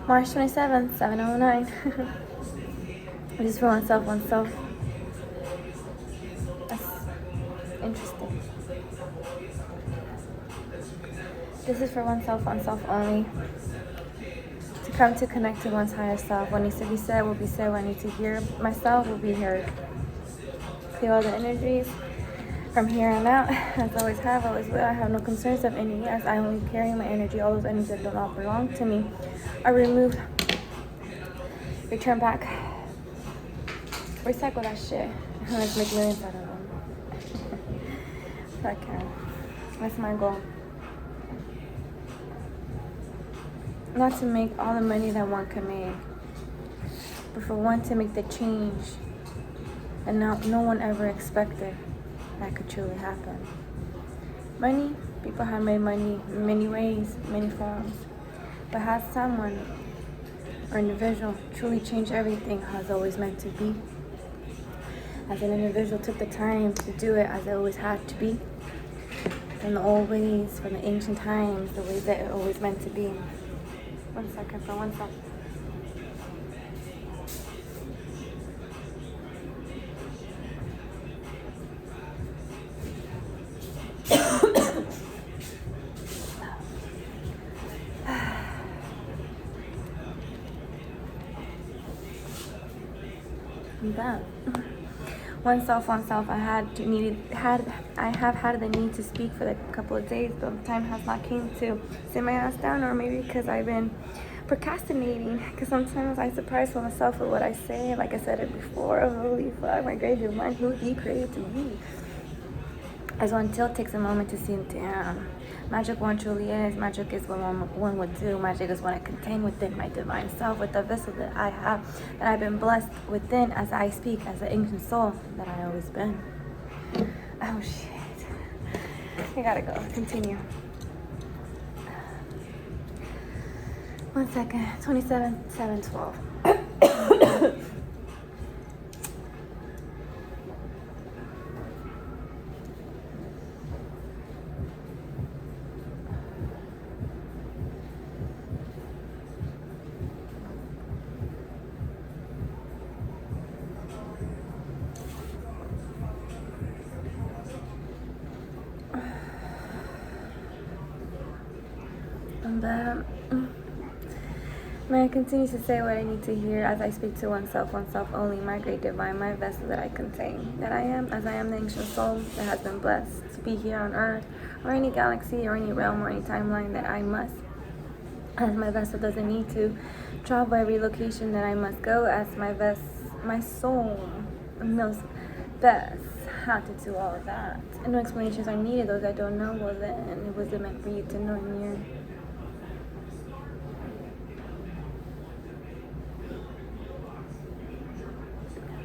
March 27th, 7:09. This is for oneself, oneself. That's interesting. This is for oneself, oneself only. To come to connect to one's higher self. What needs to be said will be said. What I need to hear myself will be heard. Clear all the energies from here on out. As I always have, always will. I have no concerns of any. As I only carry my energy, all those energies that do not belong to me are removed. Return back. Recycle that shit. Let's make millions out of them. Fuck yeah. That's my goal. Not to make all the money that one can make, but for one to make the change and no one ever expected that could truly happen. Money, people have made money in many ways, many forms, but has someone or individual truly changed everything how it's always meant to be? As an individual took the time to do it as it always had to be, from the old ways, from the ancient times, the ways that it always meant to be. 1 second, for 1 second. I'm done. Oneself. I have had the need to speak for a couple of days, but the time has not came to sit my ass down, or maybe because I've been procrastinating. Because sometimes I surprise myself with what I say. Like I said it before, holy fuck, my great divine, who he created to be. As one still takes a moment to see, damn, magic one truly is. Magic is what one would do. Magic is what I contain within my divine self, with the vessel that I have, that I've been blessed within as I speak, as an ancient soul that I always been. Oh shit. I gotta go. Continue. 1 second. 27/7/12. But may I continue to say what I need to hear as I speak to oneself only, my great divine, my vessel that I contain, that I am, as I am the ancient soul that has been blessed to be here on earth, or any galaxy, or any realm, or any timeline that I must, as my vessel doesn't need to travel every location that I must go, as my soul knows best how to do all of that. And no explanations are needed. Those I don't know, well then it wasn't meant for you to know in here.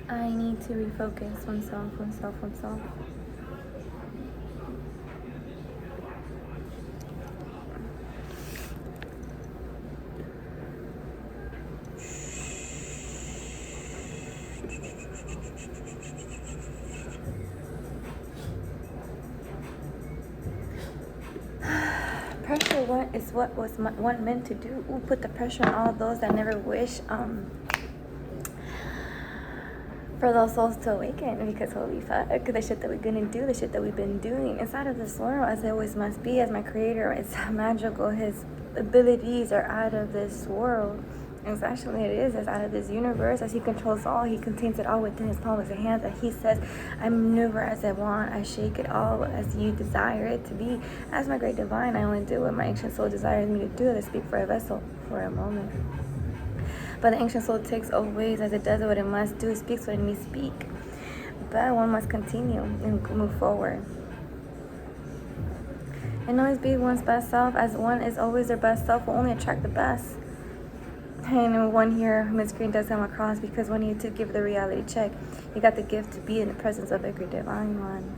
I need to refocus oneself. Pressure is what was one meant to do. Ooh, put the pressure on all those that never wish for those souls to awaken, because holy fuck, the shit that we're gonna do, the shit that we've been doing inside of this world, as it always must be, as my creator is magical, his abilities are out of this world. And actually it is out of this universe, as he controls all, he contains it all within his palm of his hand, that he says, I maneuver as I want, I shake it all as you desire it to be. As my great divine, I only do what my ancient soul desires me to do, to speak for a vessel for a moment. But the ancient soul takes always, as it does what it must do, it speaks what it needs to speak. But one must continue and move forward. And always be one's best self, as one is always their best self, will only attract the best. And one here, mid-screen does come across, because when you to give the reality check, you got the gift to be in the presence of a great divine one.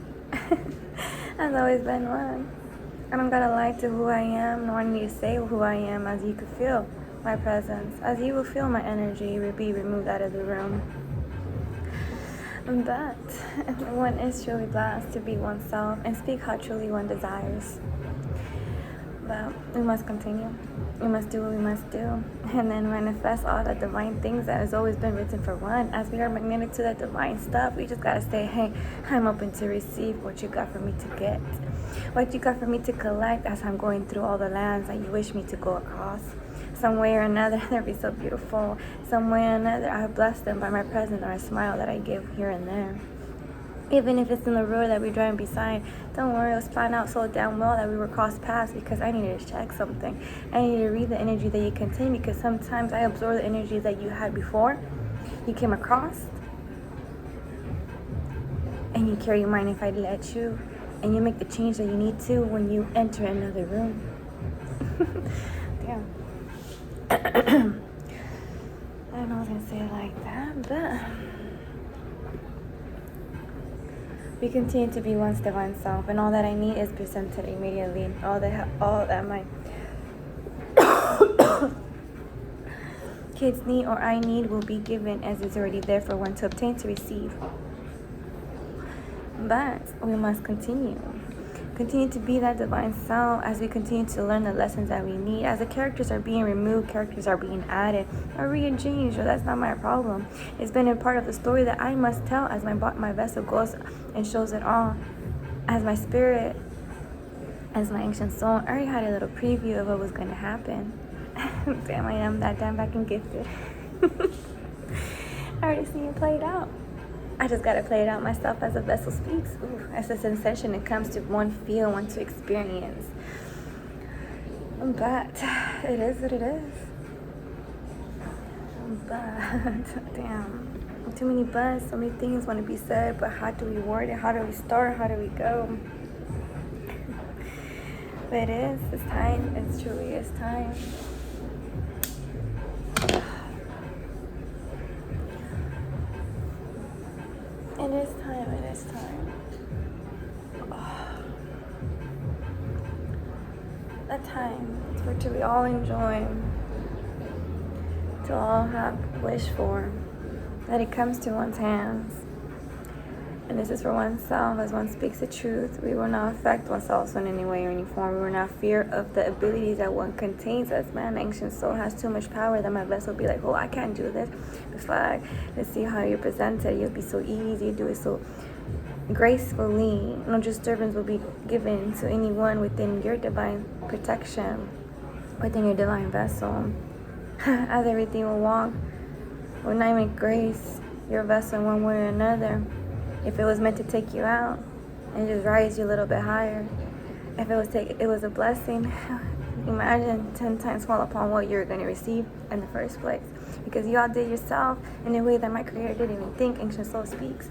Has always been one. I don't gotta lie to who I am, nor need to say who I am, as you could feel my presence, as you will feel my energy will be removed out of the room. But one is truly blessed to be oneself and speak how truly one desires. But we must continue. We must do what we must do. And then manifest all the divine things that has always been written for one. As we are magnetic to that divine stuff, we just gotta say, hey, I'm open to receive what you got for me to get. What you got for me to collect as I'm going through all the lands that you wish me to go across. Some way or another, they'll be so beautiful. Some way or another, I bless them by my presence or a smile that I give here and there. Even if it's in the road that we're driving beside, don't worry, it was planned out so damn well that we were crossed paths because I needed to check something. I needed to read the energy that you contain because sometimes I absorb the energy that you had before, you came across, and you carry mine if I let you, and you make the change that you need to when you enter another room. Damn. I don't know I was gonna say it like that, but we continue to be one's divine self, and all that I need is presented immediately. All that my kids need or I need will be given as is already there for one to obtain, to receive. But we must continue to be that divine self as we continue to learn the lessons that we need. As the characters are being removed, characters are being added or rearranged. Well, that's not my problem. It's been a part of the story that I must tell as my vessel goes and shows it all. As my spirit, as my ancient soul, I already had a little preview of what was going to happen. Damn, I am that damn back and gifted. I already see it played out. I just gotta play it out myself as a vessel speaks. Ooh, as a sensation, it comes to one feel, one to experience. But it is what it is. But damn, too many buts, so many things want to be said. But how do we word it? How do we start? How do we go? But it's time. It's truly is time. It is time. A time for to we all enjoy, to all have wish for, that it comes to one's hands. And this is for oneself, as one speaks the truth. We will not affect oneself in any way or any form. We will not fear of the abilities that one contains. As man, ancient soul has too much power that my vessel will be like, oh, I can't do this. It's like, let's see how you present it. You'll be so easy, you do it so gracefully. No disturbance will be given to anyone within your divine protection, within your divine vessel. As everything will walk with name and grace, your vessel in one way or another. If it was meant to take you out and just rise you a little bit higher, if it was a blessing, imagine 10 times fall upon what you're going to receive in the first place. Because you all did yourself in a way that my creator didn't even think. Ancient soul speaks.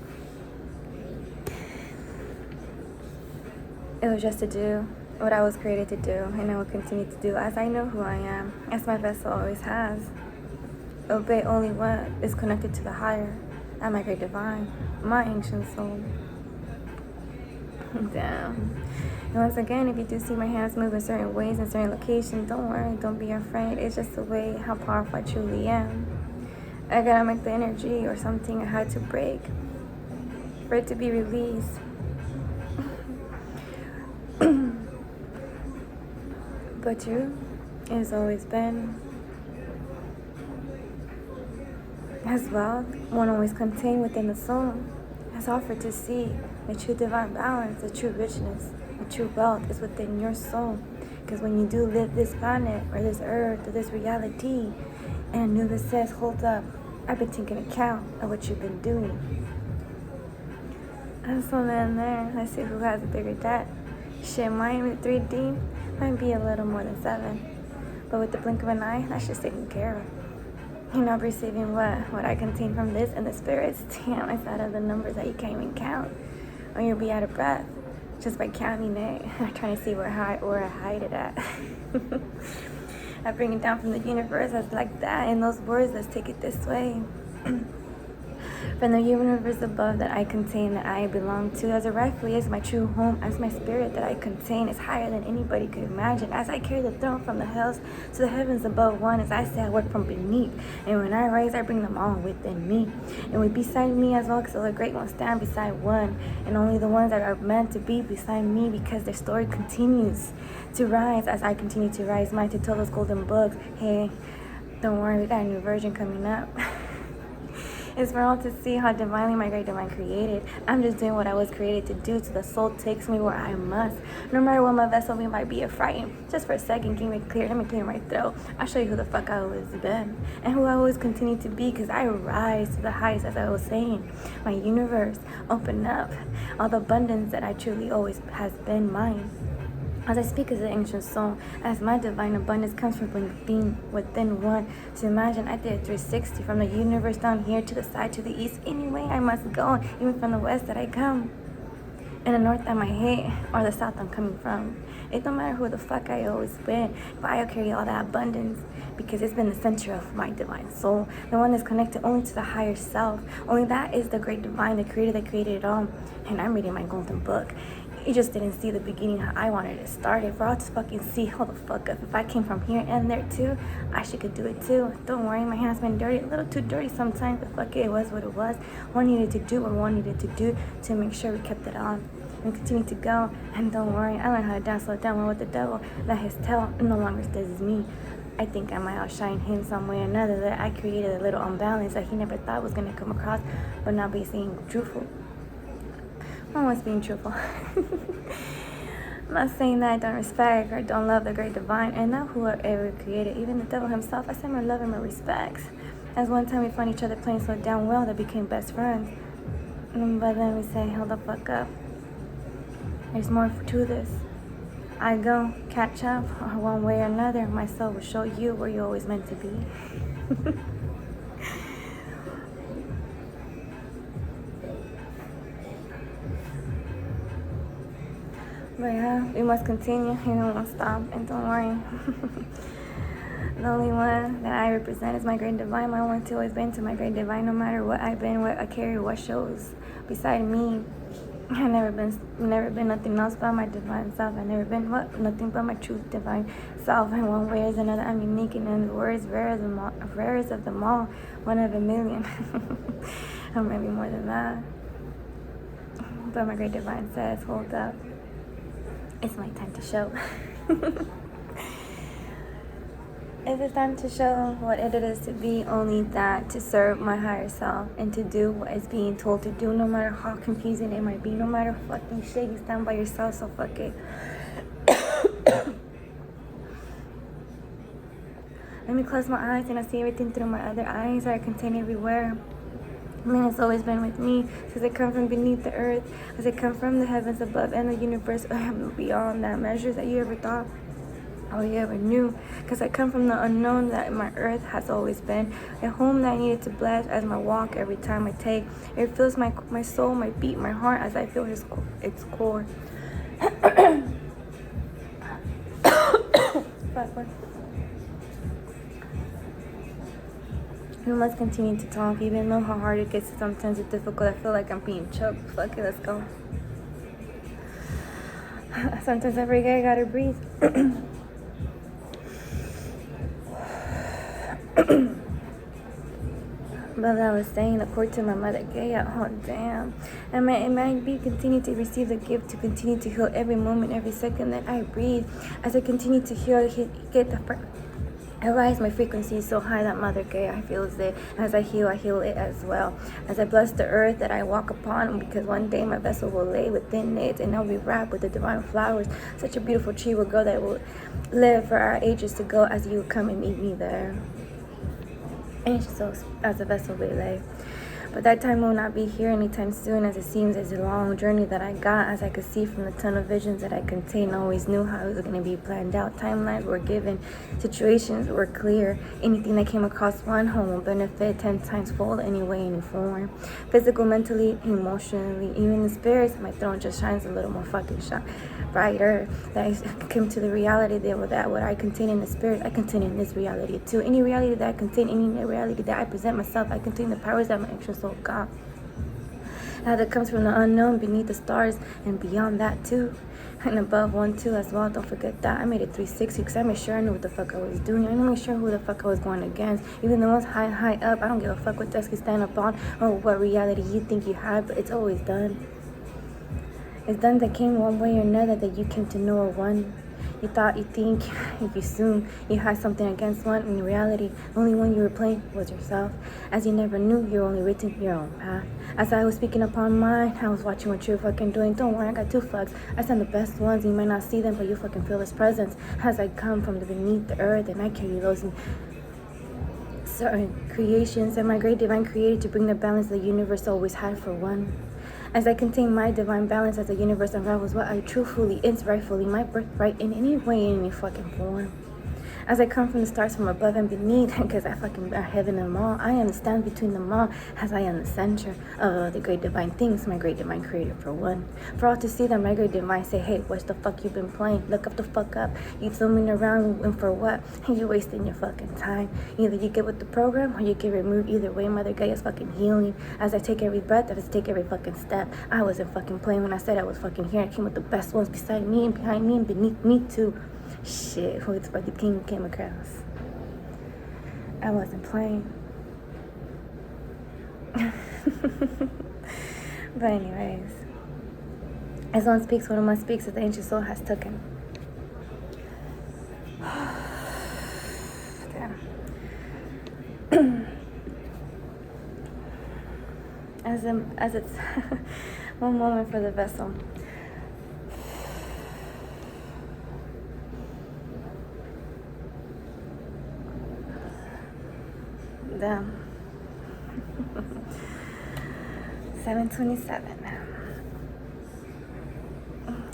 It was just to do what I was created to do, and I will continue to do as I know who I am, as my vessel always has. Obey only what is connected to the higher, and my great divine, my ancient soul. Damn. And once again, if you do see my hands move in certain ways in certain locations, don't worry, don't be afraid. It's just the way how powerful I truly am. I gotta make the energy or something I had to break for it to be released. But you, it has always been, as well, one always contained within the soul, has offered to see the true divine balance, the true richness, the true wealth is within your soul. Because when you do live this planet, or this earth, or this reality, and Anubis says, hold up, I've been taking account of what you've been doing. And so then there, let's see who has a bigger debt. Shit, mine with 3D might be a little more than 7. But with the blink of an eye, that's just taken care of. You're not receiving what I contain from this and the spirits. Damn, it's out of the numbers that you can't even count. Or you'll be out of breath just by counting it. I'm trying to see where I hide it at. I bring it down from the universe as like that. In those words, let's take it this way. from the universe above that I contain, that I belong to, as it rightfully is my true home, as my spirit that I contain is higher than anybody could imagine, as I carry the throne from the hells to the heavens above one, as I say I work from beneath, and when I rise I bring them all within me, and with beside me as well, because the great ones stand beside one, and only the ones that are meant to be beside me, because their story continues to rise as I continue to rise mine to tell those golden books, hey, don't worry, we got a new version coming up. It's for all to see how divinely my great divine created. I'm just doing what I was created to do, so the soul takes me where I must. No matter what my vessel we might be afraid. Just for a second, let me clear my throat. I'll show you who the fuck I always been and who I always continue to be, because I rise to the heights, as I was saying. My universe open up, all the abundance that I truly always has been mine. As I speak as an ancient soul, as my divine abundance comes from being within one, to imagine I did a 360 from the universe down here to the side, to the east, any way I must go, even from the west that I come, and the north that I hate, or the south I'm coming from. It don't matter who the fuck I always been, but I'll carry all that abundance, because it's been the center of my divine soul, the one that's connected only to the higher self. Only that is the great divine, the creator that created it all, and I'm reading my golden book. You just didn't see the beginning, how I wanted it started. For all to fucking see, hold the fuck up. If I came from here and there too, I could do it too. Don't worry, my hands been dirty, a little too dirty sometimes, but fuck it, it was what it was. One needed to do what one needed to do to make sure we kept it on. And continue to go, and don't worry, I learned how to dance slow down with the devil. Let his tail no longer stays me. I think I might outshine him some way or another, that I created a little unbalance that he never thought was gonna come across, but not be being truthful. I'm always being truthful. I'm not saying that I don't respect or don't love the great divine, and not whoever created, even the devil himself. I say my love and my respects. As one time we found each other playing so damn well that became best friends. But then we say, hold the fuck up. There's more to this. I go, catch up, or one way or another, my soul will show you where you're always meant to be. But yeah, we must continue and we won't stop, and don't worry. The only one that I represent is my great divine. My one to always been to my great divine, no matter what I've been, what I carry, what shows beside me. I've never been nothing else but my divine self. I've never been nothing but my true divine self. In one way or another, I'm unique, and in the words, rarest of them all, one of a million. Or maybe more than that. But my great divine says, hold up. It's my time to show. It's time to show what it is to be, only that to serve my higher self and to do what is being told to do, no matter how confusing it might be, no matter fucking shit, you stand by yourself, so fuck it. Let me close my eyes and I see everything through my other eyes that I contain everywhere. And it's always been with me, because I come from beneath the earth, as I come from the heavens above and the universe beyond that measures that you ever thought or you ever knew, because I come from the unknown that my earth has always been, a home that I needed to bless as my walk every time I take. It fills my soul, my beat, my heart, as I feel its core. We must continue to talk, even though how hard it gets. Sometimes it's difficult. I feel like I'm being choked. Fuck it, let's go. Sometimes I forget I gotta breathe. But I was saying, according to my mother Gaia, oh damn. And it might be continue to receive the gift to continue to heal every moment, every second that I breathe. As I continue to heal, get the I rise my frequency so high that Mother Gaia feels it. As I heal it as well. As I bless the earth that I walk upon, because one day my vessel will lay within it, and I'll be wrapped with the divine flowers. Such a beautiful tree will grow that will live for our ages to go, as you come and meet me there. And so, as a vessel will lay. But that time will not be here anytime soon, as it seems as a long journey that I got, as I could see from the tunnel visions that I contain. I always knew how it was going to be planned out. Timelines were given, situations were clear. Anything that came across one home will benefit 10 times fold, any way, any form. Physical, mentally, emotionally, even the spirits. My throne just shines a little more fucking brighter. That I came to the reality that what I contain in the spirit, I contain in this reality too. Any reality that I contain, any reality that I present myself, I contain the powers that my actual soul God. That comes from the unknown, beneath the stars, and beyond that too. And above 1-2 as well, don't forget that. I made it 360 because I made sure I knew what the fuck I was doing. I made sure who the fuck I was going against. Even the ones high up, I don't give a fuck what desk you stand up on or what reality you think you have, but it's always done. It's done that came one way or another that you came to know or one. You thought, you think, you assume you had something against one. In reality, the only one you were playing was yourself. As you never knew, you're only written your own path. As I was speaking upon mine, I was watching what you were fucking doing. Don't worry, I got 2 flags. I send the best ones. You might not see them, but you fucking feel his presence. As I come from the beneath the earth, and I carry those in certain creations. And my great divine created to bring the balance the universe always had for one. As I contain my divine balance as the universe unravels what I truthfully is rightfully my birthright in any way, in any fucking form. As I come from the stars from above and beneath, because I fucking are heaven and all, I understand between them all, as I am the center of the great divine things, my great divine creator for one. For all to see them, my great divine say, hey, what's the fuck you been playing? Look up the fuck up. You zooming around and for what? You wasting your fucking time. Either you get with the program or you get removed. Either way, Mother Gaia is fucking healing. As I take every breath, I just take every fucking step. I wasn't fucking playing when I said I was fucking here. I came with the best ones beside me and behind me and beneath me too. Shit, who the fuck the king came across? I wasn't playing. But anyways, as one speaks, one must speak, as the ancient soul has taken. Damn. As it's one moment for the vessel. Damn. 7:27.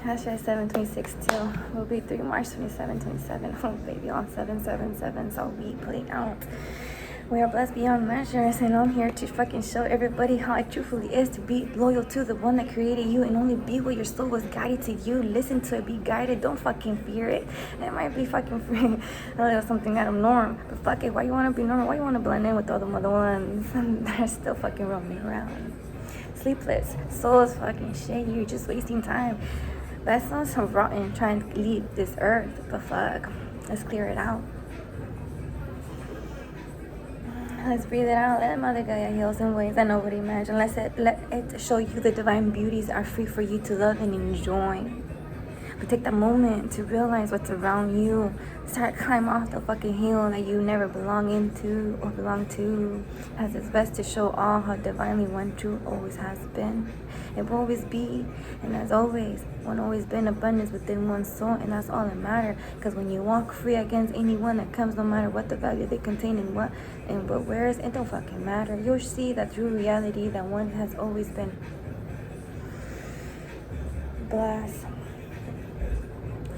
Hashtag 726 till will be 3 March 2727. Oh baby, on 777, so we play out. We are blessed beyond measures, and I'm here to fucking show everybody how it truthfully is to be loyal to the one that created you and only be what your soul was guided to you. Listen to it, be guided, don't fucking fear it. It might be fucking a little something out of norm, but fuck it, why you want to be normal? Why you want to blend in with all the other ones? They're still fucking roaming around. Sleepless, soul is fucking shit, you're just wasting time. That sounds so rotten trying to leave this earth, but fuck, let's clear it out. Let's breathe it out. Let Mother Gaia heals in ways that nobody imagined. Let it show you the divine beauties are free for you to love and enjoy. But take that moment to realize what's around you. Start climb off the fucking hill that you never belong into or belong to. As it's best to show all how divinely one true always has been. It will always be, and as always, one always been abundance within one's soul, and that's all that matters. Because when you walk free against anyone that comes, no matter what the value they contain and what wears, it don't fucking matter. You'll see that true reality that one has always been. Blessed.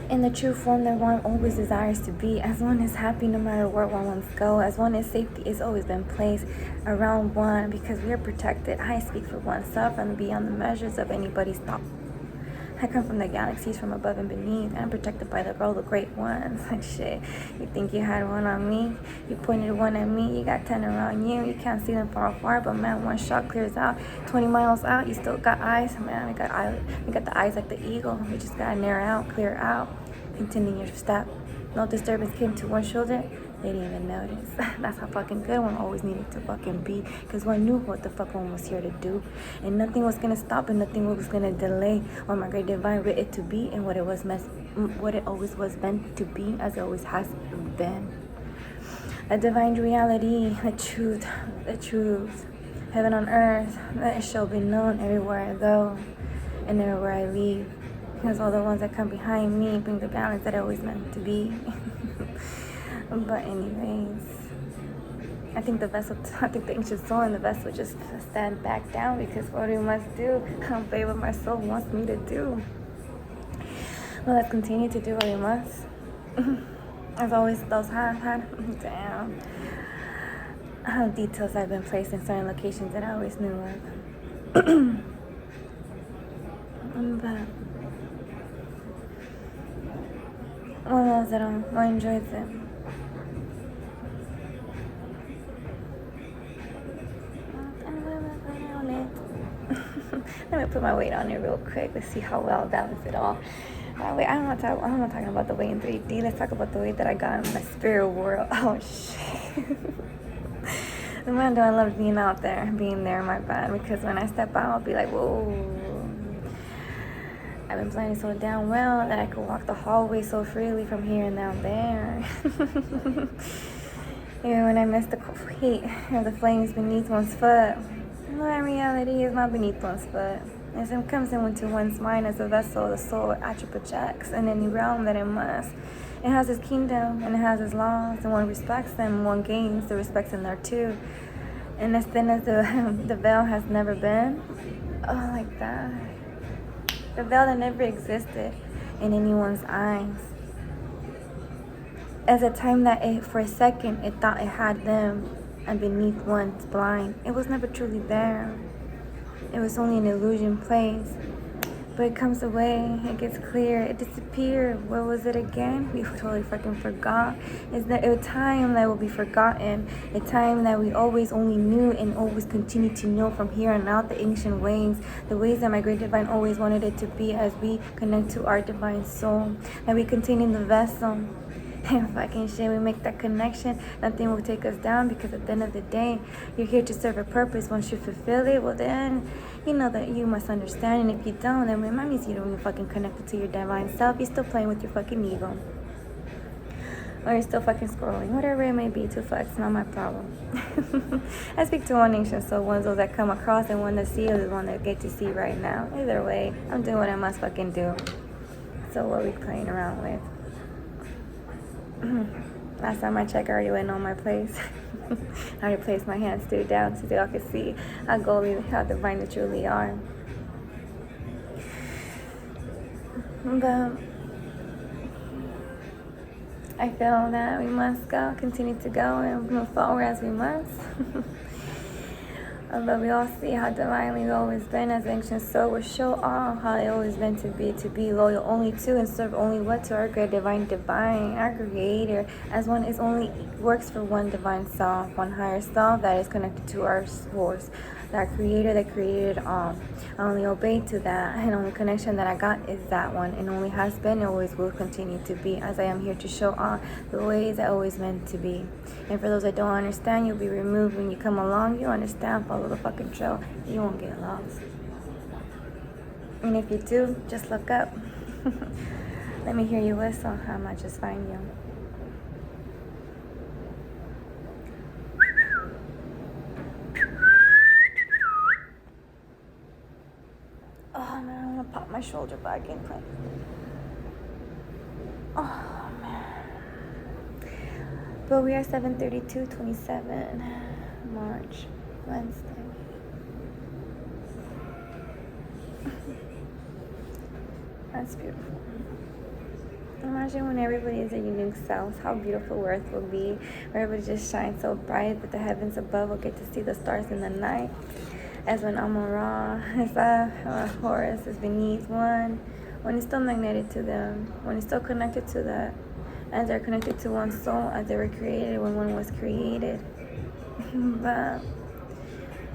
In the true form that one always desires to be, as one is happy no matter where one go, as one is safety is always been placed around one because we are protected. I speak for oneself and beyond the measures of anybody's thought. I come from the galaxies from above and beneath, and I'm protected by the world, the great ones. Like shit, you think you had one on me? You pointed one at me, you got 10 around you. You can't see them far apart, but man, one shot clears out. 20 miles out, you still got eyes. Man, we got the eyes like the eagle. We just gotta narrow out, clear out. Continue your step. No disturbance came to one shoulder. They didn't even notice. That's how fucking good one always needed to fucking be. Because one knew what the fuck one was here to do. And nothing was going to stop and nothing was going to delay what my great divine writ it to be and what it always was meant to be, as it always has been. A divine reality, the truth. Heaven on earth, that it shall be known everywhere I go and everywhere I leave. Because all the ones that come behind me bring the balance that I always meant to be. But anyways, I think the ancient soul and the vessel just stand back down because what we must do, obey what my soul wants me to do. Well, let's continue to do what we must. As always, those damn details I've been placed in certain locations that I always knew of. But one loves it all, one enjoys it. me put my weight on it real quick. Let's see how well I balance it all. Wait, I'm not talking about the weight in 3D. Let's talk about the weight that I got in the spirit world. Oh, shit. Man, do I love being out there, being there, my bad. Because when I step out, I'll be like, whoa. I've been planning so damn well that I could walk the hallway so freely from here and down there. Even when I miss the heat of the flames beneath one's foot. Well, reality is not beneath one's foot. It comes into one's mind as a vessel the soul actually projects in any realm that it must. It has its kingdom and it has its laws, and one respects them, one gains the respect in there too. And as thin as the veil has never been, oh, like that. The veil that never existed in anyone's eyes. As a time that for a second it thought it had them, and beneath one's blind, it was never truly there. It was only an illusion place. But it comes away, it gets clear, it disappeared. What was it again? We totally fucking forgot. It's that a time that will be forgotten, a time that we always only knew and always continue to know from here on out, the ancient ways, the ways that my great divine always wanted it to be as we connect to our divine soul, that we contain in the vessel. And fucking shit, we make that connection, nothing will take us down, because at the end of the day, you're here to serve a purpose. Once you fulfill it, well then, you know that you must understand. And if you don't, then it means you don't even fucking connected to your divine self. You're still playing with your fucking ego. Or you're still fucking scrolling. Whatever it may be, to fuck, it's not my problem. I speak to one nation, so one's those that come across, and one that see is one that get to see right now. Either way, I'm doing what I must fucking do. So what are we playing around with? Last time I checked, I already went on my place. I already placed my hands straight down so y'all can see how golden, how divine they truly are. But I feel that we must continue to go and move forward as we must. But we all see how divinely we've always been as ancient soul. We show all how it always been to be loyal only to and serve only what to our great divine, our creator, as one is only works for one divine self, one higher self that is connected to our source, that creator that created all. I only obey to that, and only connection that I got is that one, and only has been and always will continue to be, as I am here to show all the ways I always meant to be. And for those that don't understand, you'll be removed when you come along. You understand, follow the fucking trail. You won't get lost. And if you do, just look up. Let me hear you whistle. I might just find you. Oh man, I'm gonna pop my shoulder back in. Oh man. But we are 7/32/27 March, Wednesday. That's beautiful. Imagine when everybody is a unique self, how beautiful Earth will be, where everybody just shines so bright that the heavens above will get to see the stars in the night. As when Amon-Ra, Horus is beneath one, when it's still magnetic to them, when it's still connected to that, as they're connected to one's soul, as they were created when one was created. But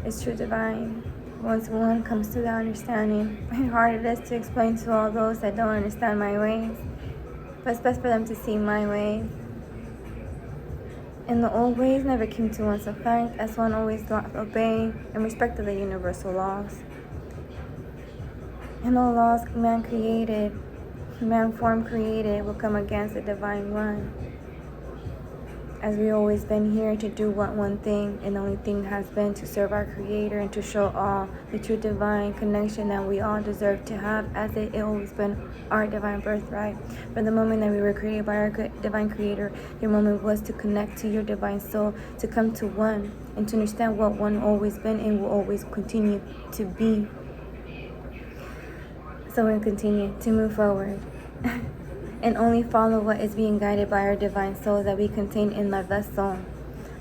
it's true divine. Once one comes to that understanding, how hard it is to explain to all those that don't understand my ways. But it's best for them to see my ways. And the old ways never came to one's effect, as one always obey and respect the universal laws. And all laws man created, man form created, will come against the divine one. As we always been here to do one thing, and the only thing has been to serve our creator and to show all the true divine connection that we all deserve to have, as it always been our divine birthright. From the moment that we were created by our divine creator, your moment was to connect to your divine soul, to come to one, and to understand what one always been and will always continue to be. So we'll continue to move forward. And only follow what is being guided by our divine soul that we contain in my vessel.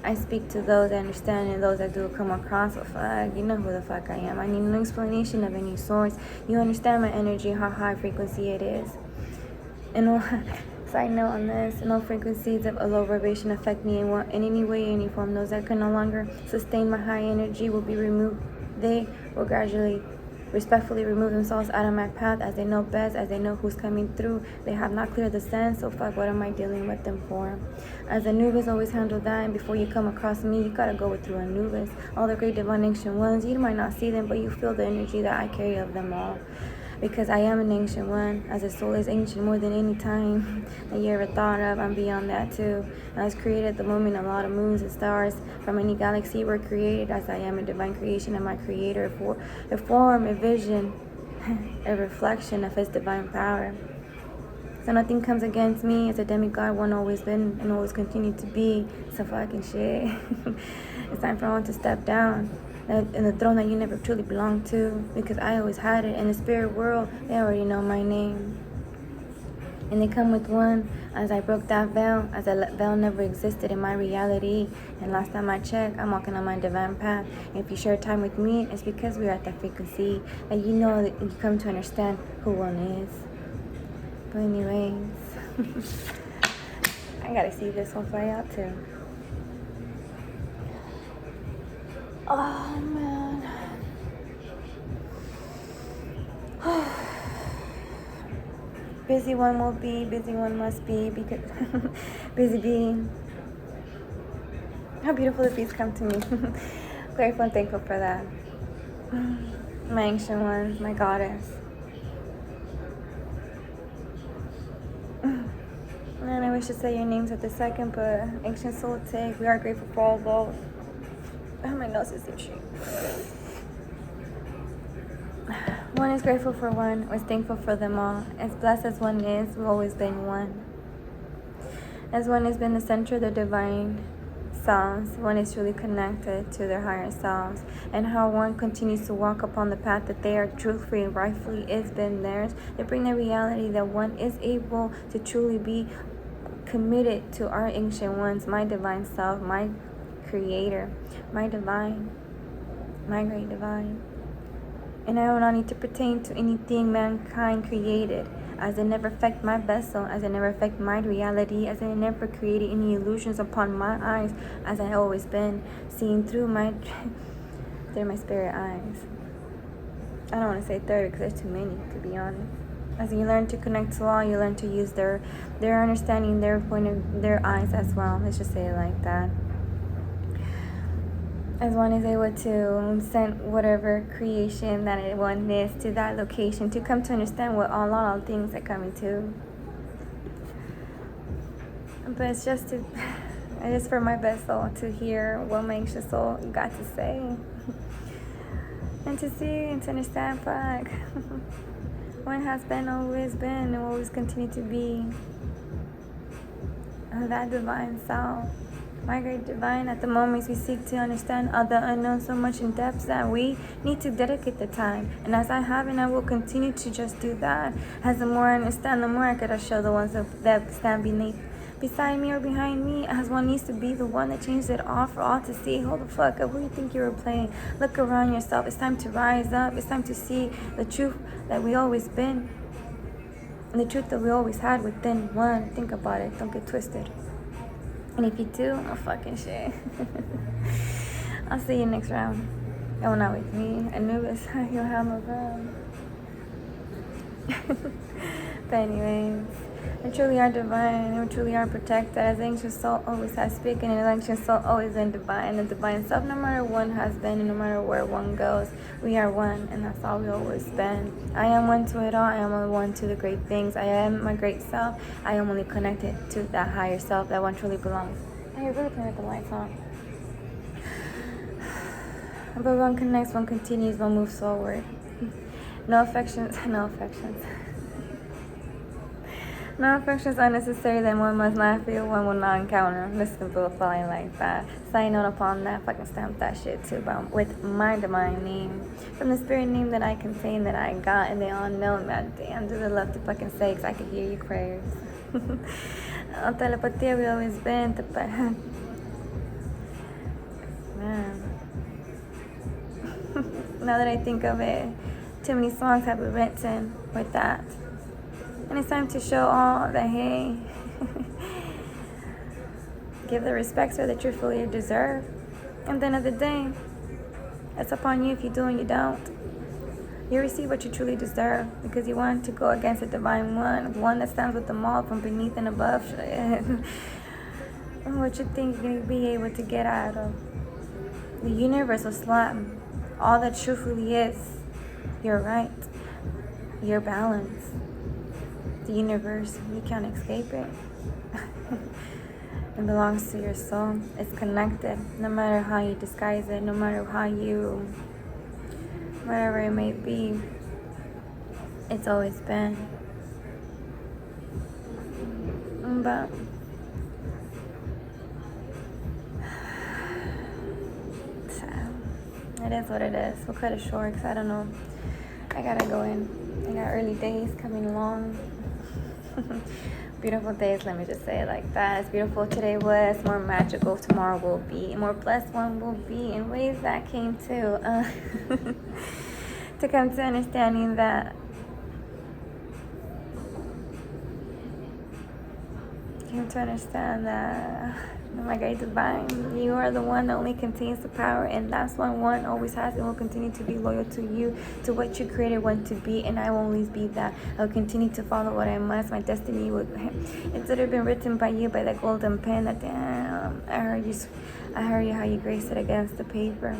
I speak to those that understand and those that do come across. You know who the fuck I am. I need no explanation of any source. You understand my energy, how high frequency it is. And side note on this, no frequencies of a low vibration affect me in any way, any form. Those that can no longer sustain my high energy will be removed. They will gradually respectfully remove themselves out of my path, as they know best, as they know who's coming through. They have not cleared the sand, so fuck, what am I dealing with them for? As Anubis always handle that, and before you come across me, you gotta go through Anubis. All the great divine ancient ones, you might not see them, but you feel the energy that I carry of them all. Because I am an ancient one, as a soul is ancient more than any time that you ever thought of. I'm beyond that too. I was created at the moment, a lot of moons and stars from any galaxy were created, as I am a divine creation of my creator, for a form, a vision, a reflection of his divine power. So nothing comes against me. As a demigod, one always been and always continue to be. So fucking shit. It's time for one to step down in the throne that you never truly belonged to, because I always had it. In the spirit world, they already know my name. And they come with one, as I broke that veil, as that veil never existed in my reality. And last time I checked, I'm walking on my divine path. And if you share time with me, it's because we're at that frequency that you know that you come to understand who one is. But anyways, I gotta see this one play out too. Oh man. Busy one will be, busy one must be, because busy being. How beautiful the beats come to me. Grateful and thankful for that. My ancient ones, my goddess. And I wish to say your names at the second, but ancient soul take, we are grateful for all those. Oh, my nose is itchy. One is grateful for one, was thankful for them all. As blessed as one is, we've always been one. As one has been the center of their divine selves, one is truly connected to their higher selves, and how one continues to walk upon the path that they are truthfully and rightfully is been theirs. They bring the reality that one is able to truly be committed to our ancient ones, my divine self, my creator, my divine, my great divine. And I do not need to pertain to anything mankind created, as it never affect my vessel, as it never affect my reality, as it never created any illusions upon my eyes, as I always been seeing through through my spirit eyes. I don't want to say third because there's too many, to be honest. As you learn to connect to all, you learn to use their understanding, their point of their eyes as well. Let's just say it like that. As one is able to send whatever creation that one is to that location to come to understand what all things are coming to. But it's just for my best soul to hear what my anxious soul got to say. And to see and to understand, fuck. One has been, always been, and will always continue to be that divine self. My great divine, at the moments we seek to understand the unknown so much in depth that we need to dedicate the time. And as I have, and I will continue to just do that. As the more I understand, the more I gotta show the ones that stand beside me or behind me. As one needs to be the one that changed it all for all to see. Hold the fuck up, who you think you were playing? Look around yourself. It's time to rise up. It's time to see the truth that we always been. And the truth that we always had within one. Think about it. Don't get twisted. And if you do, oh fucking shit. I'll see you next round. Oh, not with me. Anubis, you'll have no round. But anyways, we truly are divine, and we truly are protected. As ancient soul always has spoken, and ancient soul always been divine. And the divine self, no matter one has been, and no matter where one goes, we are one, and that's all we always been. I am one to it all. I am only one to the great things. I am my great self. I am only connected to that higher self that one truly belongs. I really playing with the lights on. But one connects, one continues, one moves forward. No affections, no affections. No affections are necessary, then one must not feel, one will not encounter. This simple flying like that. Sign on upon that, fucking stamp that shit too, but with my divine name. From the spirit name that I contain, that I got, and they all know that. Damn, do they love to fucking say, 'cause I can hear your prayers. Telepatia, we always been. Man. Now that I think of it, too many songs have been written with that. And it's time to show all that, hey, give the respects or that you truthfully deserve. And at the end of the day, it's upon you if you do and you don't. You receive what you truly deserve because you want to go against the divine one that stands with them all from beneath and above. What you think you're going to be able to get out of. The universe will slap all that truthfully is. You're right. You're balanced. The universe, you can't escape it. It belongs to your soul. It's connected. No matter how you disguise it, no matter how you, whatever it may be, it's always been. But it is what it is. We'll cut it short because I don't know. I gotta go in. I got early days coming along. Beautiful days, let me just say it like that. As beautiful today was, more magical tomorrow will be. More blessed one will be in ways that came to to come to understanding that came to understand that, oh my great divine, you are the one that only contains the power, and that's one always has and will continue to be loyal to you, to what you created one to be, and I will always be that. I'll continue to follow what I must. My destiny would, it would have been written by you, by that golden pen. That I heard you how you graced it against the paper.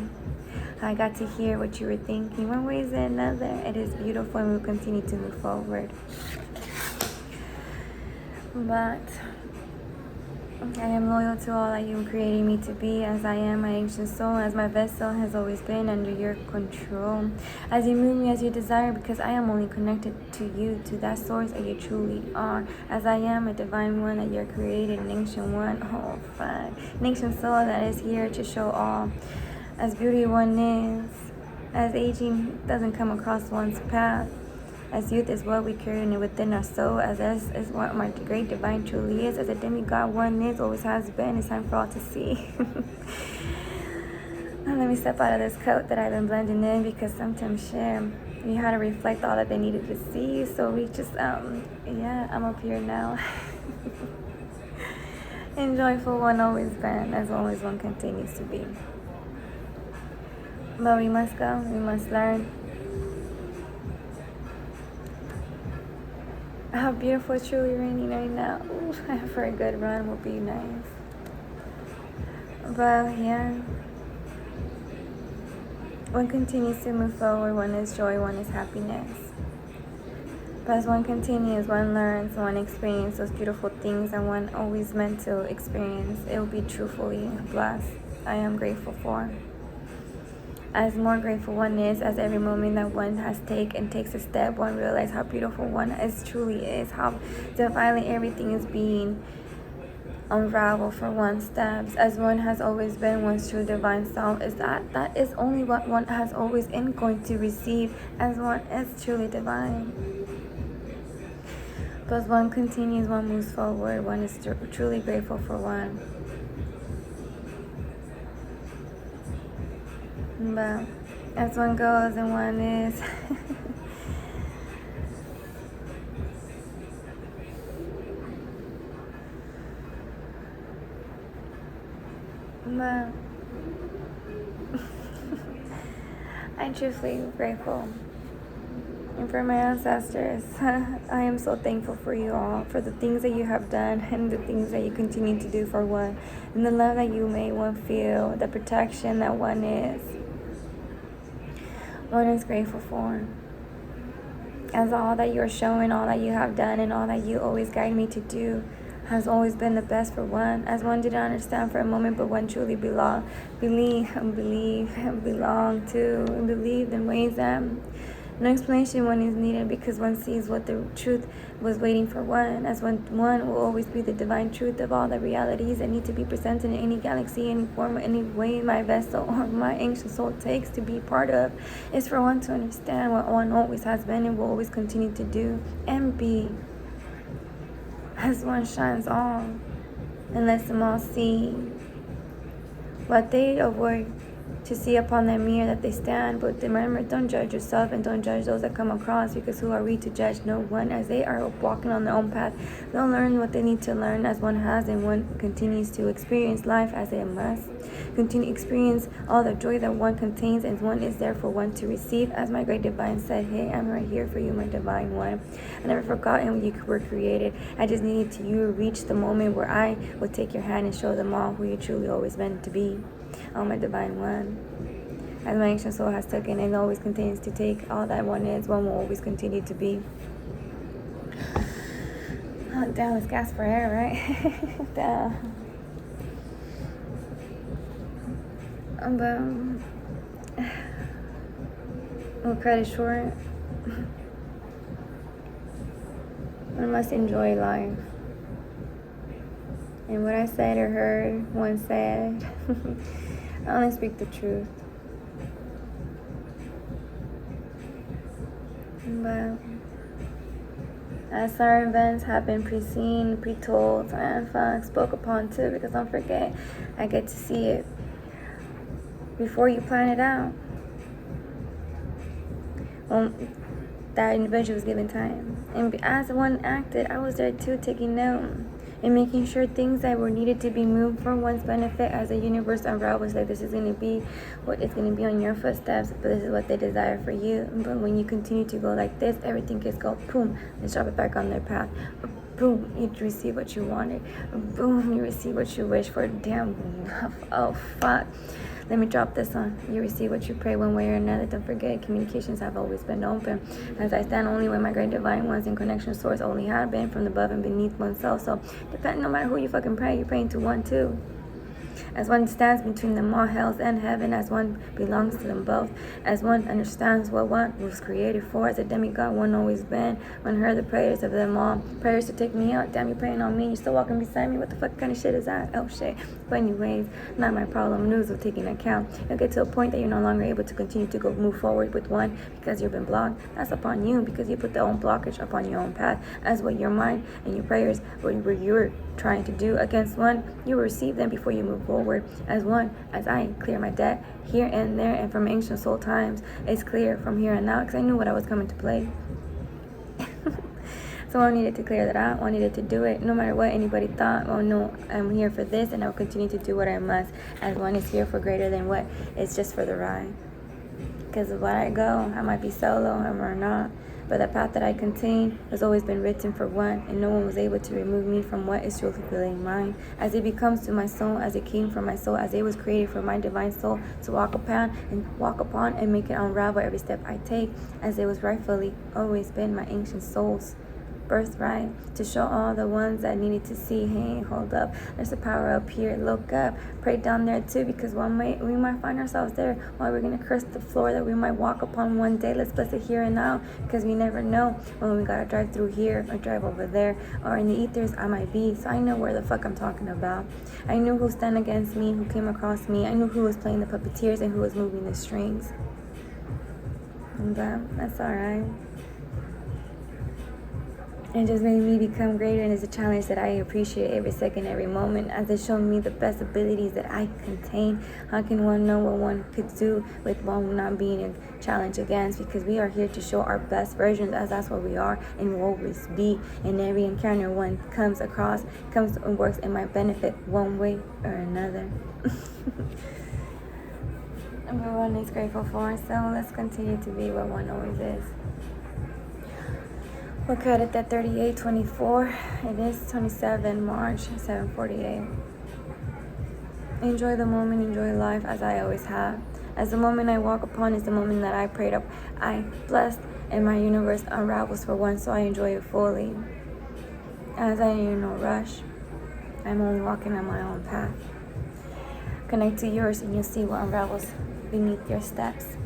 I got to hear what you were thinking. One way or another, it is beautiful, and we'll continue to move forward. But I am loyal to all that you created me to be, as I am my ancient soul, as my vessel has always been under your control. As you move me as you desire, because I am only connected to you, to that source that you truly are. As I am a divine one that you're created, an ancient one, oh fuck, an ancient soul that is here to show all. As beauty one is, as aging doesn't come across one's path. As youth is what we carry within our soul, as this is what my great divine truly is, as a demigod one is, always has been. It's time for all to see. Let me step out of this coat that I've been blending in, because sometimes you had to reflect all that they needed to see. So we just, yeah, I'm up here now. And joyful one always been, as always one continues to be. But we must go, we must learn. How beautiful, it's truly raining right now. Ooh, for a good run will be nice. But yeah, one continues to move forward, one is joy, one is happiness. But as one continues, one learns, one experiences those beautiful things that one always meant to experience. It will be truthfully blessed. I am grateful for. As more grateful one is, as every moment that one has takes a step, one realizes how beautiful one truly is, how divinely everything is being unraveled for one steps. As one has always been one's true divine self, is that is only what one has always been going to receive, as one is truly divine. But as one continues, one moves forward, one is truly grateful for one. But as one goes and one is but I'm truthfully grateful. And for my ancestors, I am so thankful for you all, for the things that you have done and the things that you continue to do for one, and the love that you made one feel, the protection that one is grateful for. As all that you're showing, all that you have done, and all that you always guide me to do has always been the best for one. As one didn't understand for a moment, but one truly belong to, and believed in ways that no explanation one is needed, because one sees what the truth was waiting for one. As one will always be the divine truth of all the realities that need to be presented in any galaxy, any form, any way my vessel or my ancient soul takes to be part of, is for one to understand what one always has been and will always continue to do and be. As one shines all and lets them all see what they avoid to see upon that mirror that they stand. But remember, don't judge yourself and don't judge those that come across, because who are we to judge no one? As they are walking on their own path, they'll learn what they need to learn as one has, and one continues to experience life as they must. Continue to experience all the joy that one contains, and one is there for one to receive. As my great divine said, hey, I'm right here for you, my divine one. I never forgotten when you were created. I just needed to you reach the moment where I would take your hand and show them all who you truly always meant to be. Oh, my divine one. As my ancient soul has taken and always continues to take, all that one is, one will always continue to be. Oh, damn, it's gas for air, right? Damn. But we'll cut it short. One must enjoy life. And what I said or heard, one said, I only speak the truth. But as certain events have been pre-seen, pre-told, and spoke upon too, because don't forget, I get to see it before you plan it out. Well, that individual was given time. And as one acted, I was there too, taking note and making sure things that were needed to be moved for one's benefit as the universe unravels, like this is going to be what it's going to be on your footsteps, but this is what they desire for you. But when you continue to go like this, everything gets go boom, and drop it back on their path. Boom, you receive what you wanted. Boom, you receive what you wish for. Damn, oh fuck. Let me drop this on. You receive what you pray one way or another. Don't forget, communications have always been open. As I stand only with my great divine ones in connection source only have been from above and beneath oneself. So, depending, no matter who you fucking pray, you're praying to one too. As one stands between them all, hells and heaven, as one belongs to them both, as one understands what one was created for, as a demigod one always been, one heard the prayers of them all, prayers to take me out. Damn, you're praying on me, you're still walking beside me, what the fuck kind of shit is that? Oh shit. But anyways, not my problem, news of taking account. You'll get to a point that you're no longer able to continue to move forward with one because you've been blocked. That's upon you, because you put the own blockage upon your own path, as what your mind and your prayers were you're trying to do against one, you will receive them before you move forward. As one, as I clear my debt here and there, and from ancient soul times, it's clear from here and now, because I knew what I was coming to play. So I needed to clear that out. I needed to do it, no matter what anybody thought. Oh no, I'm here for this, and I'll continue to do what I must. As one is here for greater than what is just for the ride. Because of where I go, I might be solo or not, but the path that I contain has always been written for one, and no one was able to remove me from what is truly feeling mine. As it becomes to my soul, as it came from my soul, as it was created for my divine soul to walk upon and make it unravel every step I take, as it was rightfully always been my ancient soul's birthright, to show all the ones that needed to see, hey, hold up, there's a power up here, look up, pray down there too, because we might find ourselves there while we're going to curse the floor that we might walk upon one day. Let's bless it here and now, because we never know when we got to drive through here or drive over there, or in the ethers I might be. So I know where the fuck I'm talking about. I knew who stand against me, who came across me. I knew who was playing the puppeteers and who was moving the strings. And that's alright. It just made me become greater, and it's a challenge that I appreciate every second, every moment, as it showed me the best abilities that I contain. How can one know what one could do with one not being a challenge against? Because we are here to show our best versions, as that's what we are and will always be. In every encounter one comes across, comes and works in my benefit one way or another. Everyone is grateful for, so let's continue to be what one always is. We'll cut it at 38:24. It is 27 March, 7:48. Enjoy the moment, enjoy life, as I always have. As the moment I walk upon is the moment that I prayed up, I blessed, and my universe unravels for one, so I enjoy it fully. As I am in no rush, I'm only walking on my own path. Connect to yours, and you'll see what unravels beneath your steps.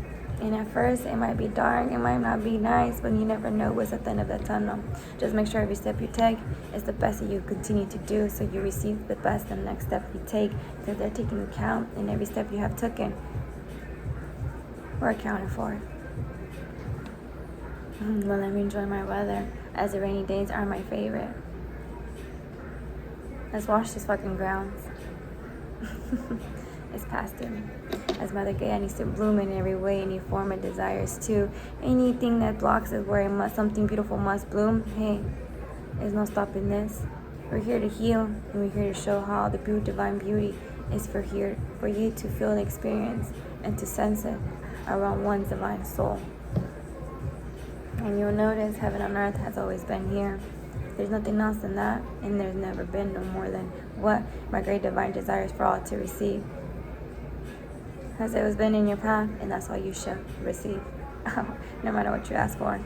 And at first, it might be dark, it might not be nice, but you never know what's at the end of the tunnel. Just make sure every step you take is the best that you continue to do, so you receive the best the next step you take, because they're taking account in every step you have taken. We're accounted for. Well, let me enjoy my weather, as the rainy days are my favorite. Let's wash these fucking grounds. is past due. As Mother Gaia needs to bloom in every way, any form it desires to. Anything that blocks it where something beautiful must bloom, hey, there's no stopping this. We're here to heal, and we're here to show how the divine beauty is for you to feel the experience and to sense it around one's divine soul. And you'll notice heaven on earth has always been here. There's nothing else than that, and there's never been no more than what my great divine desires for all to receive. Has always been in your path, and that's all you should receive. No matter what you ask for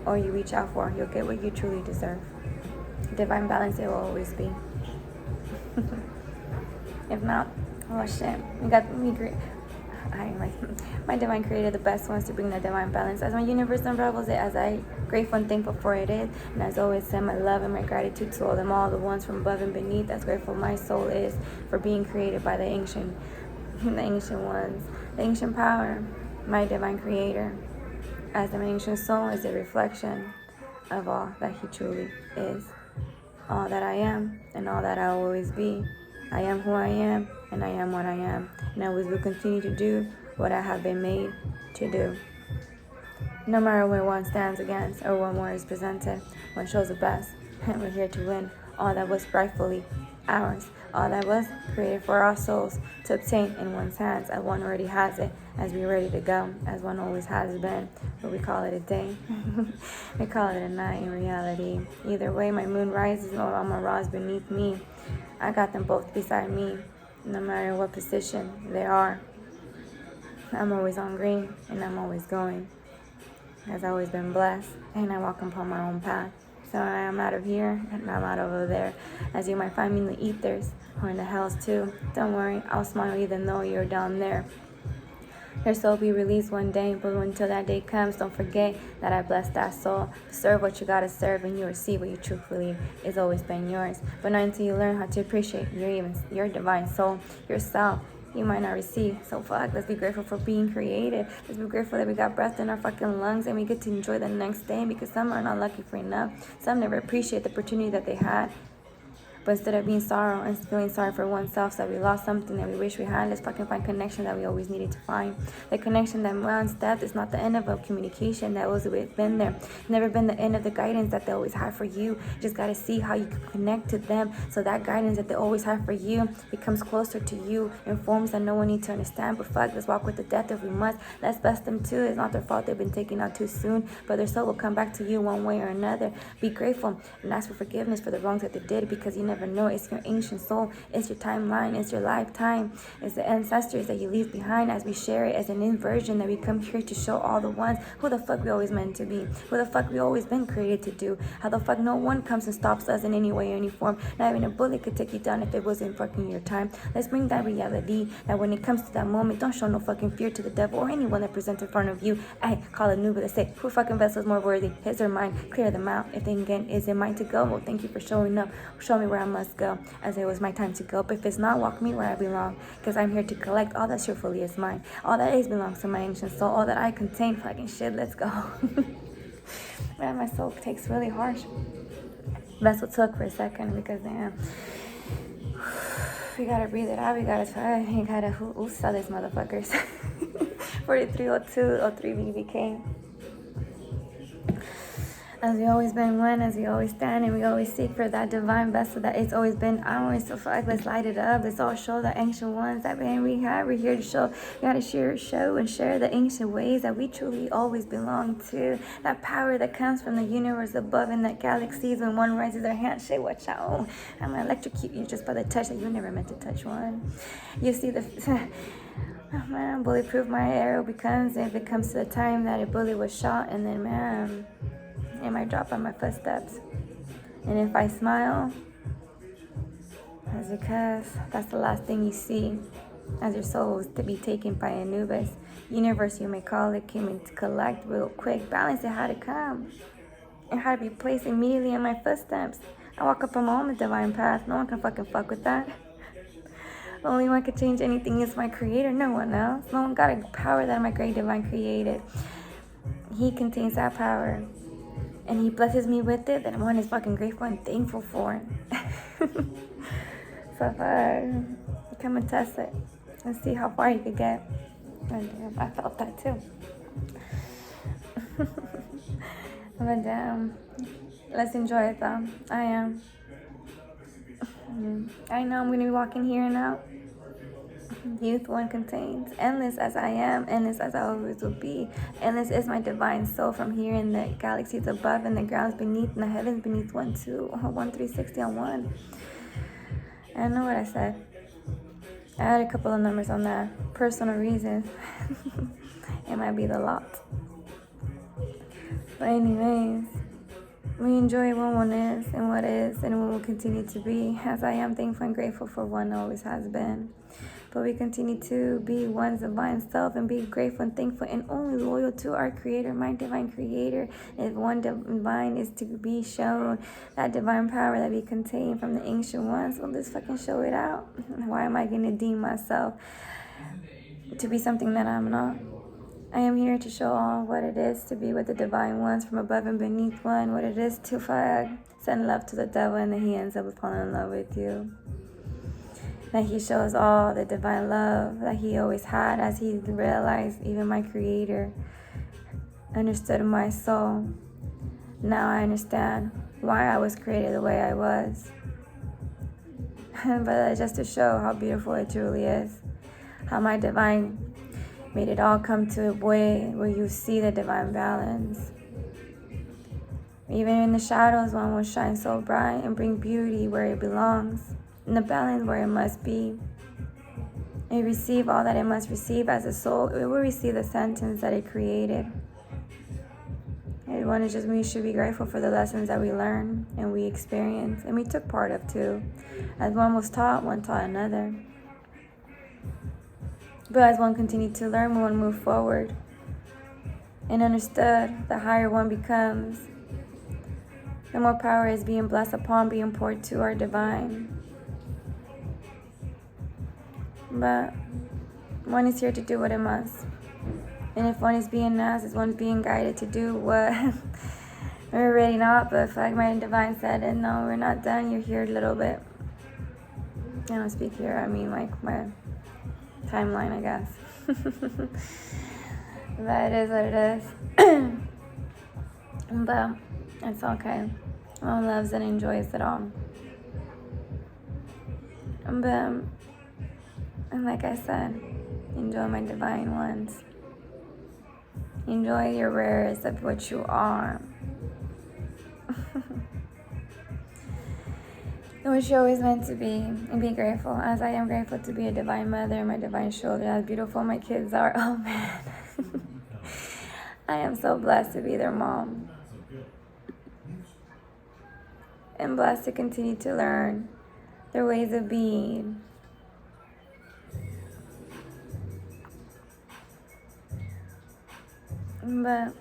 or you reach out for, you'll get what you truly deserve. Divine balance, it will always be. If not, oh shit, my divine creator, the best ones to bring that divine balance. As my universe unravels it, as I grateful and thankful for it is, and as always send my love and my gratitude to all them, all the ones from above and beneath. As grateful my soul is for being created by the ancient ones, the ancient power, my divine creator. As the ancient soul is a reflection of all that he truly is, all that I am, and all that I will always be. I am who I am, and I am what I am, and I always will continue to do what I have been made to do. No matter where one stands against or when one is presented, one shows the best, and we're here to win all that was rightfully ours, all that was created for our souls to obtain in one's hands, as one already has it, as we're ready to go, as one always has been, but we call it a day. We call it a night in reality. Either way, my moon rises or Amara's beneath me. I got them both beside me, no matter what position they are. I'm always on green, and I'm always going. I've always been blessed, and I walk upon my own path. So I am out of here, and I'm out over there. As you might find me in the ethers, or in the hells too. Don't worry, I'll smile even though you're down there. Your soul be released one day, but until that day comes, don't forget that I bless that soul. Serve what you gotta serve, and you receive what you truthfully is always been yours. But not until you learn how to appreciate your divine soul, yourself, you might not receive. So fuck, let's be grateful for being created. Let's be grateful that we got breath in our fucking lungs and we get to enjoy the next day, because some are not lucky for enough. Some never appreciate the opportunity that they had. But instead of being sorrow and feeling sorry for oneself that we lost something that we wish we had, let's fucking find connection that we always needed to find. The connection that once death is not the end of a communication that was been there. Never been the end of the guidance that they always had for you. You just gotta see how you can connect to them, so that guidance that they always have for you becomes closer to you in forms that no one needs to understand. But fuck, let's walk with the death if we must. Let's bless them too. It's not their fault they've been taken out too soon, but their soul will come back to you one way or another. Be grateful and ask for forgiveness for the wrongs that they did, because you never know. It's your ancient soul, it's your timeline, it's your lifetime, it's the ancestors that you leave behind, as we share it as an inversion that we come here to show all the ones who the fuck we always meant to be, who the fuck we always been created to do, how the fuck no one comes and stops us in any way or any form. Not even a bullet could take you down if it wasn't fucking your time. Let's bring that reality that when it comes to that moment, don't show no fucking fear to the devil or anyone that presents in front of you. Hey, call a new, but say, who fucking vessel is more worthy, his or mine? Clear them out. If they again, is it mine to go? Well, thank you for showing up. Show me where I must go, as it was my time to go. But if it's not, walk me where I belong, because I'm here to collect all that truthfully is mine. All that is belongs to my ancient soul. All that I contain, fucking shit, let's go. Man, my soul takes really harsh. Vessel took for a second, because damn, we gotta breathe it out. We gotta try. We gotta sell these motherfuckers. 430203 BBK. As we always been one, as we always stand, and we always seek for that divine vessel that it's always been ours. So fuck, let's light it up. Let's all show the ancient ones that man we have. We're here to show. We gotta show and share the ancient ways that we truly always belong to. That power that comes from the universe above and that galaxies. When one raises their hand, say, watch out. I'm gonna electrocute you just by the touch that you never meant to touch one. You see the oh man, bulletproof my arrow becomes if it comes to the time that a bullet was shot, and then man, it might drop on my footsteps. And if I smile, that's because that's the last thing you see, as your soul is to be taken by Anubis. Universe, you may call it, came in to collect real quick. Balance, it had to come. It had to be placed immediately in my footsteps. I walk up on my own divine path. No one can fucking fuck with that. The only one can change anything is my creator, no one else. No one got a power that my great divine created. He contains that power, and he blesses me with it, that one is fucking grateful and thankful for. So come and test it. and see how far you could get. And I felt that too. But let's enjoy it though. I am. I know I'm going to be walking here and out. Youth one contains endless as I am, endless as I always will be. Endless is my divine soul from here in the galaxies above and the grounds beneath and the heavens beneath 1, 2, 1, 360 on 1. I don't know what I said. I had a couple of numbers on that. Personal reasons. It might be the lot. But anyways, we enjoy what one is and what is and what will continue to be, as I am thankful and grateful for one always has been. But we continue to be one's divine self and be grateful and thankful and only loyal to our Creator, my divine Creator. If one divine is to be shown, that divine power that we contain from the ancient ones, well, let's fucking show it out. Why am I going to deem myself to be something that I'm not? I am here to show all what it is to be with the divine ones from above and beneath one, what it is to send love to the devil and then he ends up falling in love with you. That he shows all the divine love that he always had as he realized even my Creator understood my soul. Now I understand why I was created the way I was. But just to show how beautiful it truly is. How my divine made it all come to a way where you see the divine balance. Even in the shadows, one will shine so bright and bring beauty where it belongs. In the balance where it must be. And receive all that it must receive as a soul. It will receive the sentence that it created. And we should be grateful for the lessons that we learn and we experience and we took part of too. As one was taught, one taught another. But as one continued to learn, one moved forward and understood, the higher one becomes, the more power is being blessed upon, being poured to our divine. But one is here to do what it must. And if one is being asked, is one being guided to do what we're already not, but like my divine said, and no, we're not done, you're here a little bit. I don't speak here, I mean like my timeline, I guess. But it is what it is. But it's okay. One loves and enjoys it all. But, and like I said, enjoy my divine ones. Enjoy your rarest of what you are. And what you're always meant to be, and be grateful, as I am grateful to be a divine mother, my divine shoulder, as beautiful my kids are. Oh man. I am so blessed to be their mom. And blessed to continue to learn their ways of being. But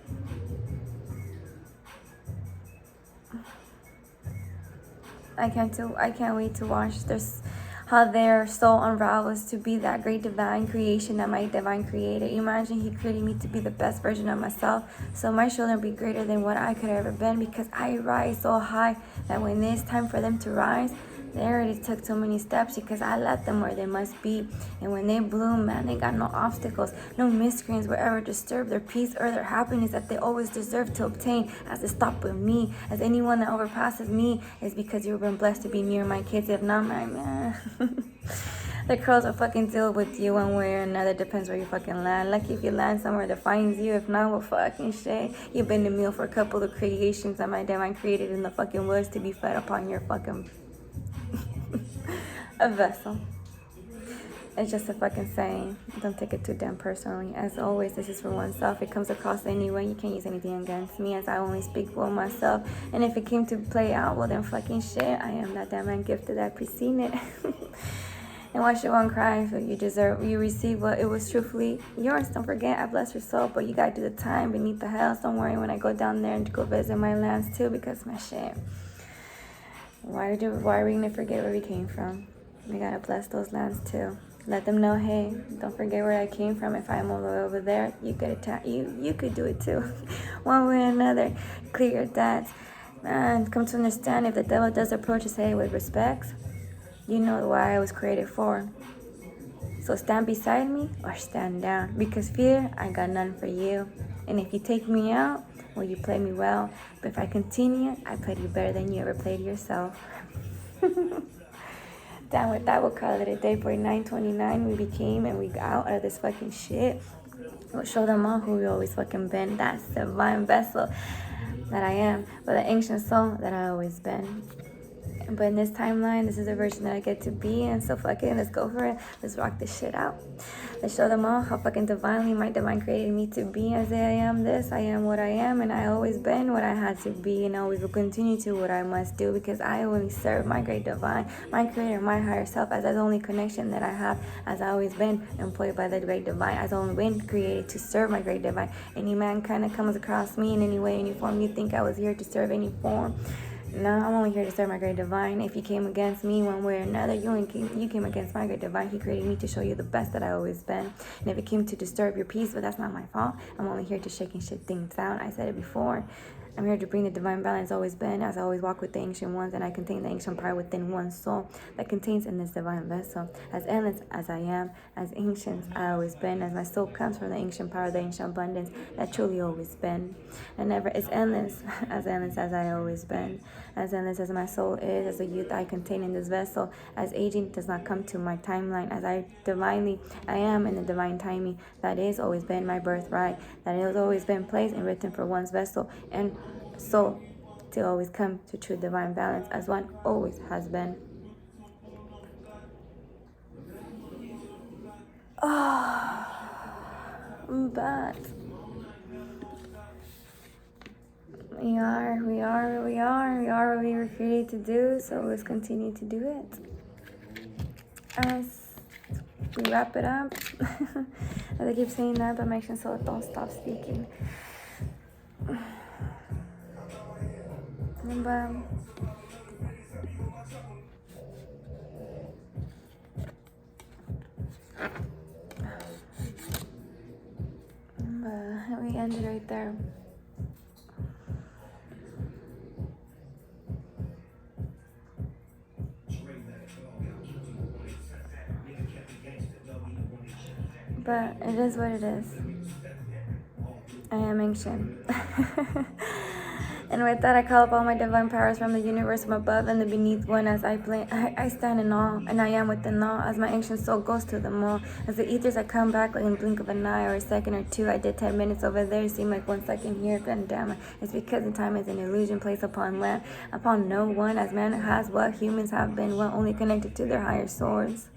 I can't wait to watch this, how their soul unravels to be that great divine creation that my divine creator. Imagine he created me to be the best version of myself, so my children be greater than what I could have ever been, because I rise so high that when it's time for them to rise, they already took so many steps because I left them where they must be. And when they bloom, man, they got no obstacles, no miscreants will ever disturb their peace or their happiness that they always deserve to obtain, as they stop with me. As anyone that overpasses me is because you've been blessed to be near my kids. If not, my man, the crows will fucking deal with you one way or another. Depends where you fucking land. Lucky if you land somewhere that finds you. If not, well, fucking shit. You've been the meal for a couple of creations that my divine created in the fucking woods to be fed upon your fucking a vessel. It's just a fucking saying. Don't take it too damn personally. As always, this is for oneself. It comes across anyway. You can't use anything against me, as I only speak for myself. And if it came to play out, well then fucking shit. I am that damn man gifted that preceded it. And why should one cry if you receive what it was truthfully yours? Don't forget, I bless your soul, but you gotta do the time beneath the hells. Don't worry when I go down there and go visit my lands too, because my shit. Why are we gonna forget where we came from? We gotta bless those lands too. Let them know, hey, don't forget where I came from. If I'm all the way over there, you could do it too. One way or another, clear your debts. And come to understand, if the devil does approach us, hey, with respect, you know why I was created for. So stand beside me or stand down, because fear, I got none for you. And if you take me out, well, you play me well. But if I continue, I played you better than you ever played yourself. Down with that, we'll call it a day for 9:29. We became and we got out of this fucking shit. We'll show them all who we always fucking been. That's the divine vessel that I am, but the ancient soul that I always been. But in this timeline, this is the version that I get to be in. So fuck it, let's go for it. Let's rock this shit out. Let's show them all how fucking divinely my divine created me to be. As I am this, I am what I am, and I always been what I had to be, and always will continue to what I must do, because I only serve my great divine, my creator, my higher self, as the only connection that I have, as I always been employed by the great divine, as I only been created to serve my great divine. Any mankind that comes across me in any way, any form, you think I was here to serve any form. No, I'm only here to serve my great divine. If you came against me one way or another, you came against my great divine. He created me to show you the best that I always been. And if it came to disturb your peace, but that's not my fault. I'm only here to shake and shit things down. I said it before. I'm here to bring the divine balance, always been, as I always walk with the ancient ones, and I contain the ancient power within one soul that contains in this divine vessel. As endless as I am, as ancient I always been, as my soul comes from the ancient power, the ancient abundance that truly always been, and never is endless as I always been, as endless as my soul is, as the youth I contain in this vessel, as aging does not come to my timeline, as I am in the divine timing that is always been my birthright, that has always been placed and written for one's vessel and soul to always come to true divine balance, as one always has been. I'm back. We are what we were created to do, so let's continue to do it. As we wrap it up, as I keep saying that, but make sure so don't stop speaking. But we ended right there. But it is what it is. I am ancient. And with that, I call up all my divine powers from the universe, from above and the beneath one, as I stand in awe, and I am within awe, as my ancient soul goes to them all. As the ethers, I come back like in the blink of an eye or a second or two. I did 10 minutes over there, seem like 1 second here, and damn it. It's because the time is an illusion placed upon land, upon no one, as man has what humans have been, what only connected to their higher souls.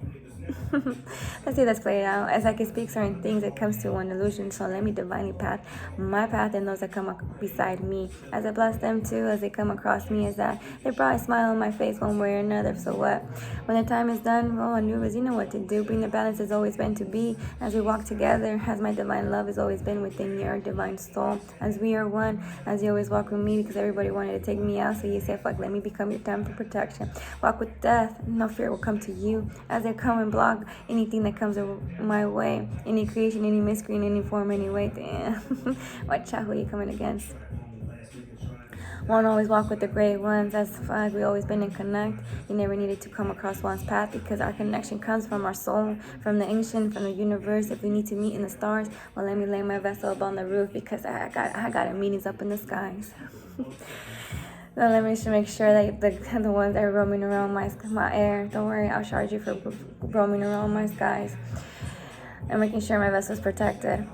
Let's see, let's play it out. As I can speak certain things, it comes to one illusion. So let me divinely path my path and those that come beside me. As I bless them too, as they come across me, is that they brought a smile on my face one way or another. So what? When the time is done, well, Anubis, you know what to do. Bring the balance has always been to be. As we walk together, as my divine love has always been within your divine soul. As we are one, as you always walk with me, because everybody wanted to take me out. So you said, fuck, let me become your temple protection. Walk with death, no fear will come to you. As they come and block anything that comes my way, any creation, any miscreant, any form, any way. Damn. Watch out who you coming against. Won't always walk with the great ones. As fuck, we always been in connect. You never needed to come across one's path, because our connection comes from our soul, from the ancient, from the universe. If we need to meet in the stars, well, let me lay my vessel up on the roof, because I got meetings up in the skies. So let me make sure that the ones that are roaming around my air, don't worry, I'll charge you for roaming around my skies. And making sure my vessel is protected.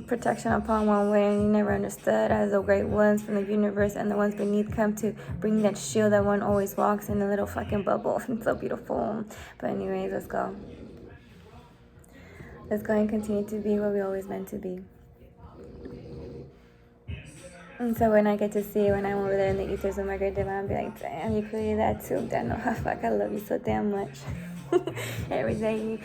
Protection upon one way, and you never understood, as the great ones from the universe and the ones beneath come to bring that shield that one always walks in, a little fucking bubble. It's so beautiful. But anyways, let's go. Let's go and continue to be what we always meant to be. And so when I get to see it, when I'm over there in the ethers with my great divine, I'll be like, damn, you created that too. Damn, no, fuck, I love you so damn much. Every day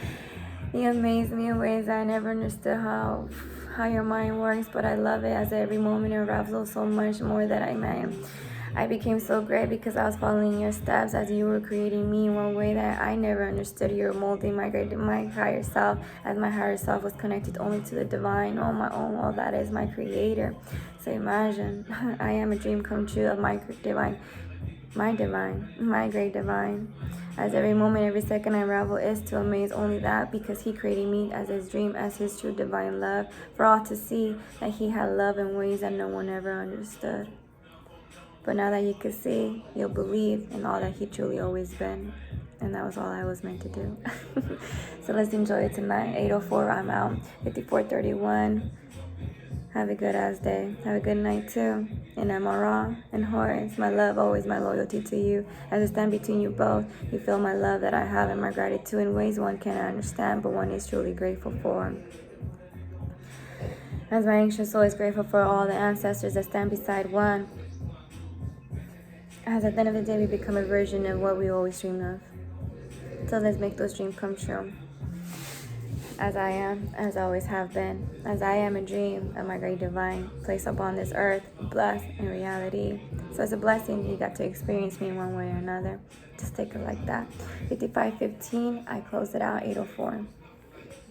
you amaze me in ways I never understood how your mind works, but I love it, as every moment it unravels so much more that I became so great because I was following your steps, as you were creating me in one way that I never understood. You were molding my higher self, as my higher self was connected only to the divine, on my own, all that is my creator. So imagine, I am a dream come true of my divine my divine, my great divine. As every moment, every second I unravel is to amaze only that, because he created me as his dream, as his true divine love, for all to see that he had love in ways that no one ever understood. But now that you can see, you'll believe in all that he truly always been. And that was all I was meant to do. So let's enjoy it tonight. 8:04, I'm out. 54:31. Have a good ass day. Have a good night too. And Amara and Horace, my love, always my loyalty to you. As I stand between you both, you feel my love that I have and my gratitude in ways one cannot understand, but one is truly grateful for. As my anxious soul is grateful for all the ancestors that stand beside one. As at the end of the day, we become a version of what we always dreamed of. So let's make those dreams come true. As I am, as I always have been, as I am a dream of my great divine, placed upon this earth, blessed in reality. So it's a blessing you got to experience me in one way or another. Just take it like that. 55:15, I close it out, 8:04.